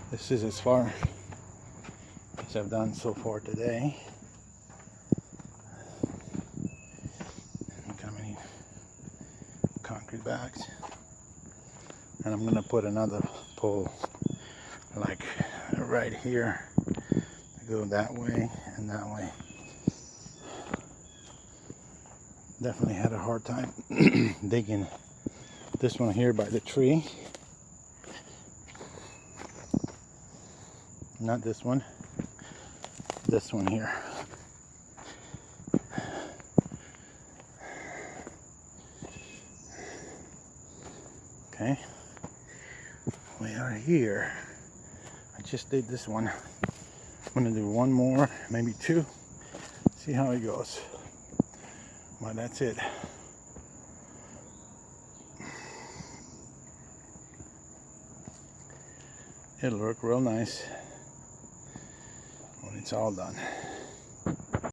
This is as far as I've done so far today. Look how many concrete bags. And I'm gonna put another pole like right here to go that way and that way. Definitely had a hard time digging this one here by the tree. Not this one here. Okay, we are here. I just did this one. I'm gonna do one more, maybe two, see how it goes. Well, that's it. It'll look real nice when it's all done.